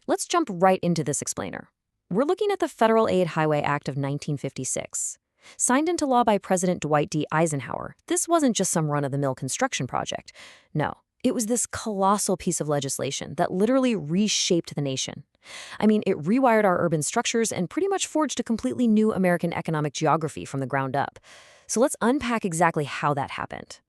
Let's jump right into this explainer. We're looking at the Federal Aid Highway Act of 1956. Signed into law by President Dwight D. Eisenhower, this wasn't just some run-of-the-mill construction project. No, it was this colossal piece of legislation that literally reshaped the nation. I mean, it rewired our urban structures and pretty much forged a completely new American economic geography from the ground up. So let's unpack exactly how that happened.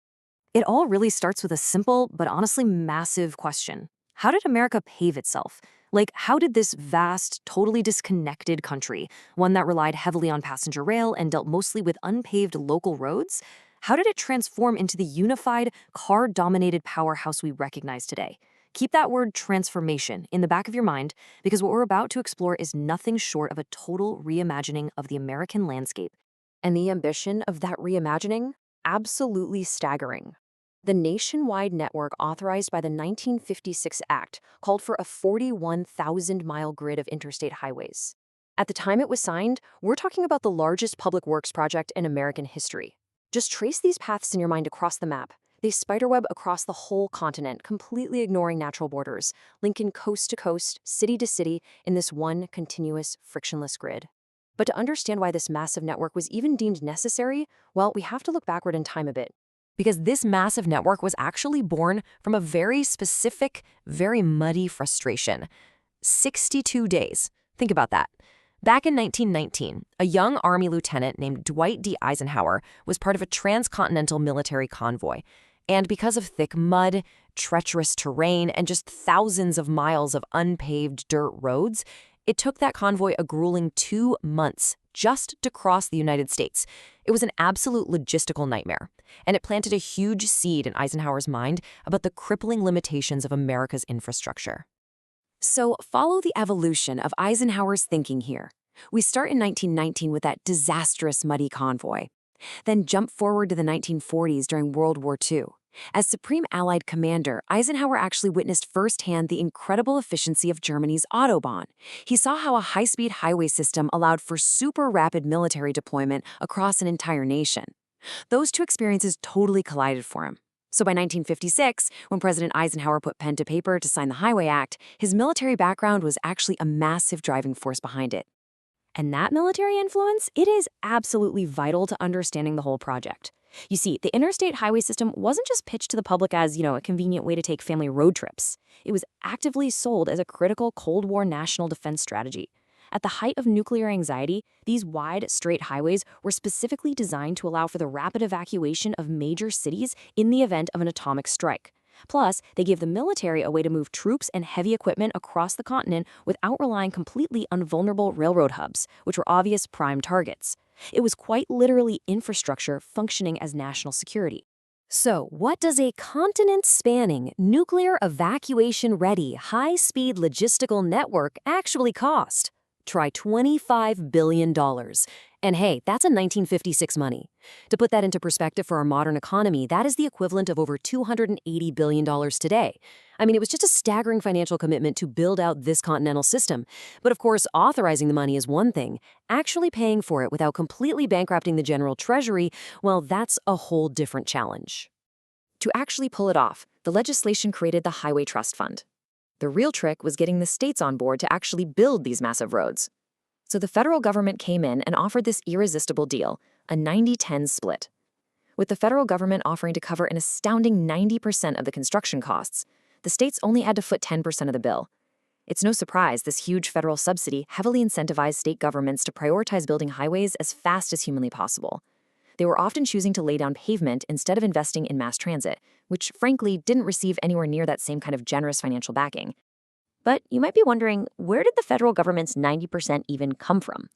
It all really starts with a simple but honestly massive question. How did America pave itself? Like, how did this vast, totally disconnected country, one that relied heavily on passenger rail and dealt mostly with unpaved local roads, how did it transform into the unified, car-dominated powerhouse we recognize today? Keep that word transformation in the back of your mind, because what we're about to explore is nothing short of a total reimagining of the American landscape. And the ambition of that reimagining? Absolutely staggering. The nationwide network authorized by the 1956 Act called for a 41,000-mile grid of interstate highways. At the time it was signed, we're talking about the largest public works project in American history. Just trace these paths in your mind across the map. They spiderweb across the whole continent, completely ignoring natural borders, linking coast to coast, city to city, in this one continuous, frictionless grid. But to understand why this massive network was even deemed necessary, well, we have to look backward in time a bit. Because this massive network was actually born from a very specific, very muddy frustration. 62 days. Think about that. Back in 1919, a young Army lieutenant named Dwight D. Eisenhower was part of a transcontinental military convoy. And because of thick mud, treacherous terrain, and just thousands of miles of unpaved dirt roads, it took that convoy a grueling 2 months just to cross the United States. It was an absolute logistical nightmare, and it planted a huge seed in Eisenhower's mind about the crippling limitations of America's infrastructure. So follow the evolution of Eisenhower's thinking here. We start in 1919 with that disastrous muddy convoy. Then jump forward to the 1940s during World War II. As Supreme Allied Commander, Eisenhower actually witnessed firsthand the incredible efficiency of Germany's Autobahn. He saw how a high-speed highway system allowed for super rapid military deployment across an entire nation. Those two experiences totally collided for him. So by 1956, when President Eisenhower put pen to paper to sign the Highway Act, his military background was actually a massive driving force behind it. And that military influence, it is absolutely vital to understanding the whole project. You see, the interstate highway system wasn't just pitched to the public as, a convenient way to take family road trips. It was actively sold as a critical Cold War national defense strategy. At the height of nuclear anxiety, these wide, straight highways were specifically designed to allow for the rapid evacuation of major cities in the event of an atomic strike. Plus, they gave the military a way to move troops and heavy equipment across the continent without relying completely on vulnerable railroad hubs, which were obvious prime targets. It was quite literally infrastructure functioning as national security. So, what does a continent-spanning, nuclear evacuation-ready, high-speed logistical network actually cost? Try $25 billion. And hey, that's a 1956 money. To put that into perspective for our modern economy, that is the equivalent of over $280 billion today. I mean, it was just a staggering financial commitment to build out this continental system. But of course, authorizing the money is one thing. Actually paying for it without completely bankrupting the general treasury, well, that's a whole different challenge. To actually pull it off, the legislation created the Highway Trust Fund. The real trick was getting the states on board to actually build these massive roads. So the federal government came in and offered this irresistible deal, a 90-10 split. With the federal government offering to cover an astounding 90% of the construction costs, the states only had to foot 10% of the bill. It's no surprise this huge federal subsidy heavily incentivized state governments to prioritize building highways as fast as humanly possible. They were often choosing to lay down pavement instead of investing in mass transit, which frankly didn't receive anywhere near that same kind of generous financial backing. But you might be wondering, where did the federal government's 90% even come from?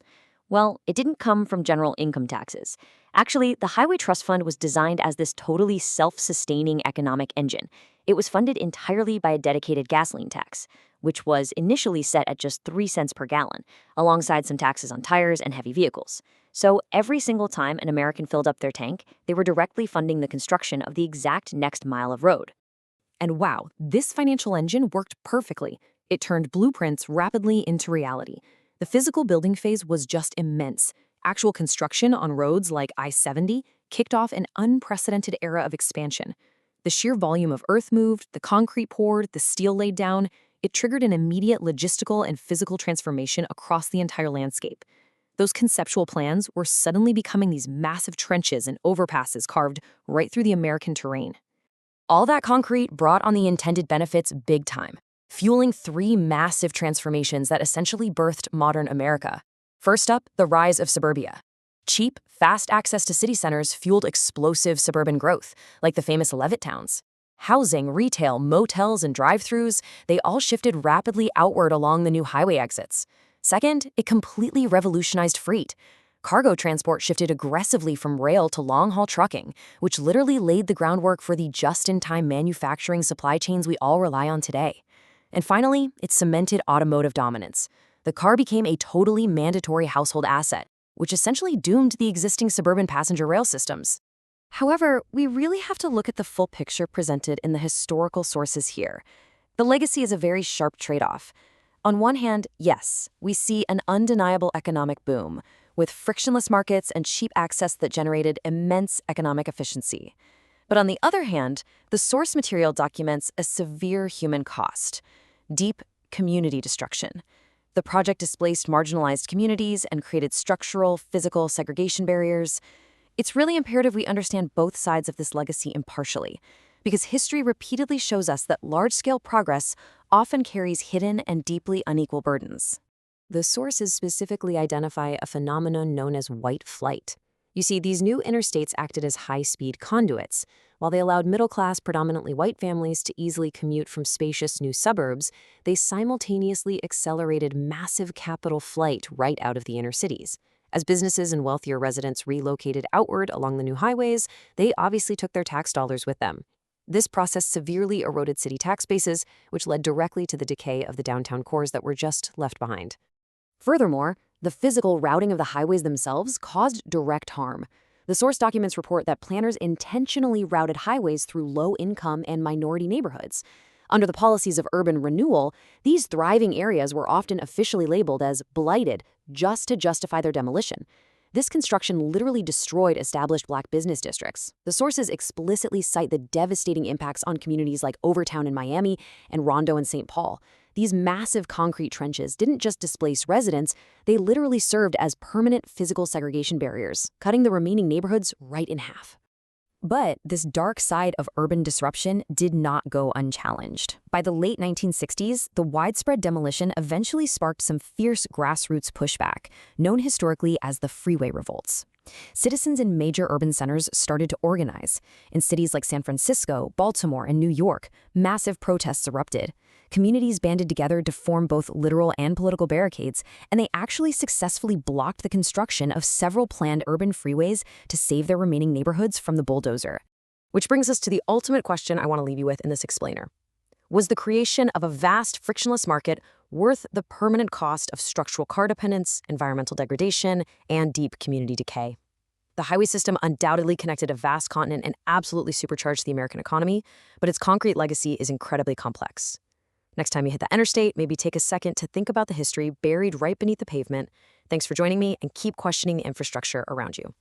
Well, it didn't come from general income taxes. Actually, the Highway Trust Fund was designed as this totally self-sustaining economic engine. It was funded entirely by a dedicated gasoline tax, which was initially set at just 3 cents per gallon, alongside some taxes on tires and heavy vehicles. So every single time an American filled up their tank, they were directly funding the construction of the exact next mile of road. And wow, this financial engine worked perfectly. It turned blueprints rapidly into reality. The physical building phase was just immense. Actual construction on roads like I-70 kicked off an unprecedented era of expansion. The sheer volume of earth moved, the concrete poured, the steel laid down, It triggered an immediate logistical and physical transformation across the entire landscape. Those conceptual plans were suddenly becoming these massive trenches and overpasses carved right through the American terrain. All that concrete brought on the intended benefits big time, fueling three massive transformations that essentially birthed modern America. First up, the rise of suburbia. Cheap, fast access to city centers fueled explosive suburban growth, like the famous Levitt towns. Housing, retail, motels, and drive-thrus, they all shifted rapidly outward along the new highway exits. Second, it completely revolutionized freight. Cargo transport shifted aggressively from rail to long-haul trucking, which literally laid the groundwork for the just-in-time manufacturing supply chains we all rely on today. And finally, it cemented automotive dominance. The car became a totally mandatory household asset, which essentially doomed the existing suburban passenger rail systems. However, we really have to look at the full picture presented in the historical sources here. The legacy is a very sharp trade-off. On one hand, yes, we see an undeniable economic boom, with frictionless markets and cheap access that generated immense economic efficiency. But on the other hand, the source material documents a severe human cost: deep community destruction. The project displaced marginalized communities and created structural, physical segregation barriers. It's really imperative we understand both sides of this legacy impartially, because history repeatedly shows us that large-scale progress often carries hidden and deeply unequal burdens. The sources specifically identify a phenomenon known as white flight. You see, these new interstates acted as high-speed conduits. While they allowed middle-class, predominantly white families to easily commute from spacious new suburbs, they simultaneously accelerated massive capital flight right out of the inner cities. As businesses and wealthier residents relocated outward along the new highways, they obviously took their tax dollars with them. This process severely eroded city tax bases, which led directly to the decay of the downtown cores that were just left behind. Furthermore, the physical routing of the highways themselves caused direct harm. The source documents report that planners intentionally routed highways through low-income and minority neighborhoods. Under the policies of urban renewal, these thriving areas were often officially labeled as blighted just to justify their demolition. This construction literally destroyed established Black business districts. The sources explicitly cite the devastating impacts on communities like Overtown in Miami and Rondo in St. Paul. These massive concrete trenches didn't just displace residents, they literally served as permanent physical segregation barriers, cutting the remaining neighborhoods right in half. But this dark side of urban disruption did not go unchallenged. By the late 1960s, the widespread demolition eventually sparked some fierce grassroots pushback, known historically as the freeway revolts. Citizens in major urban centers started to organize. In cities like San Francisco, Baltimore, and New York, massive protests erupted. Communities banded together to form both literal and political barricades, and they actually successfully blocked the construction of several planned urban freeways to save their remaining neighborhoods from the bulldozer. Which brings us to the ultimate question I want to leave you with in this explainer. Was the creation of a vast, frictionless market worth the permanent cost of structural car dependence, environmental degradation, and deep community decay? The highway system undoubtedly connected a vast continent and absolutely supercharged the American economy, but its concrete legacy is incredibly complex. Next time you hit the interstate, maybe take a second to think about the history buried right beneath the pavement. Thanks for joining me, and keep questioning the infrastructure around you.